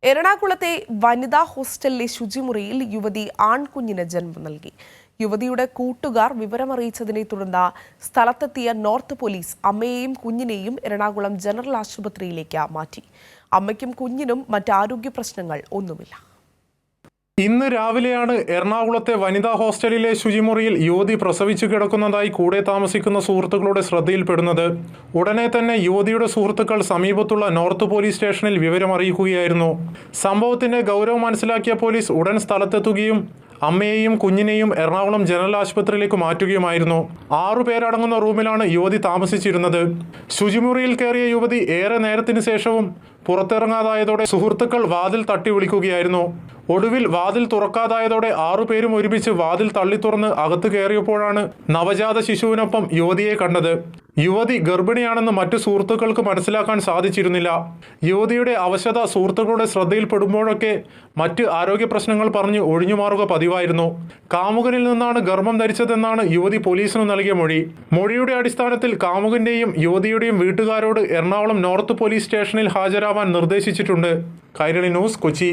എറണാകുളത്തെ വനിതാ ഹോസ്റ്റലിലെ ശുചിമുറിയിൽ യുവതി ആൺകുഞ്ഞിന് ജന്മം നൽകി. യുവതിയുടെ കൂട്ടുകാർ വിവരമറിയിച്ചതിനെ തുടർന്ന് സ്ഥലത്തെത്തിയ നോർത്ത് പോലീസ് അമ്മയെയും കുഞ്ഞിനെയും എറണാകുളം ജനറൽ ആശുപത്രിയിലേക്ക് മാറ്റി. അമ്മയ്ക്കും കുഞ്ഞിനും മറ്റ് ആരോഗ്യ പ്രശ്നങ്ങൾ ഒന്നുമില്ല. ഇന്ന് രാവിലെയാണ് എറണാകുളത്തെ വനിതാ ഹോസ്റ്റലിലെ ശുചിമുറിയിൽ യുവതി പ്രസവിച്ചു കിടക്കുന്നതായി കൂടെ താമസിക്കുന്ന സുഹൃത്തുക്കളുടെ ശ്രദ്ധയിൽപ്പെടുന്നത്. ഉടനെ തന്നെ യുവതിയുടെ സുഹൃത്തുക്കൾ സമീപത്തുള്ള നോർത്ത് പോലീസ് സ്റ്റേഷനിൽ വിവരമറിയിക്കുകയായിരുന്നു. സംഭവത്തിന്റെ ഗൗരവം മനസ്സിലാക്കിയ പോലീസ് ഉടൻ സ്ഥലത്തെത്തുകയും അമ്മയെയും കുഞ്ഞിനെയും എറണാകുളം ജനറൽ ആശുപത്രിയിലേക്ക് മാറ്റുകയുമായിരുന്നു. 6 പേരടങ്ങുന്ന റൂമിലാണ് യുവതി താമസിച്ചിരുന്നത്. ശുചിമുറിയിൽ കയറിയ യുവതി ഏറെ നേരത്തിന് ശേഷവും പുറത്തിറങ്ങാതായതോടെ സുഹൃത്തുക്കൾ വാതിൽ തട്ടി വിളിക്കുകയായിരുന്നു. ഒടുവിൽ വാതിൽ തുറക്കാതായതോടെ 6 പേരും ഒരുമിച്ച് വാതിൽ തള്ളി തുറന്ന് അകത്ത് കയറിയപ്പോഴാണ് നവജാത ശിശുവിനൊപ്പം യുവതിയെ കണ്ടത്. യുവതി ഗർഭിണിയാണെന്ന് മറ്റു സുഹൃത്തുക്കൾക്ക് മനസ്സിലാക്കാൻ സാധിച്ചിരുന്നില്ല. യുവതിയുടെ അവശത സുഹൃത്തുക്കളുടെ ശ്രദ്ധയിൽപ്പെടുമ്പോഴൊക്കെ മറ്റ് ആരോഗ്യ പ്രശ്നങ്ങൾ പറഞ്ഞ് ഒഴിഞ്ഞുമാറുക പതിവായിരുന്നു. കാമുകനിൽ നിന്നാണ് ഗർഭം ധരിച്ചതെന്നാണ് യുവതി പോലീസിന് നൽകിയ മൊഴി. മൊഴിയുടെ അടിസ്ഥാനത്തിൽ കാമുകന്റെയും യുവതിയുടെയും വീട്ടുകാരോട് എറണാകുളം നോർത്ത് പോലീസ് സ്റ്റേഷനിൽ ഹാജരാവാൻ നിർദ്ദേശിച്ചിട്ടുണ്ട്. കൈരളി ന്യൂസ്, കൊച്ചി.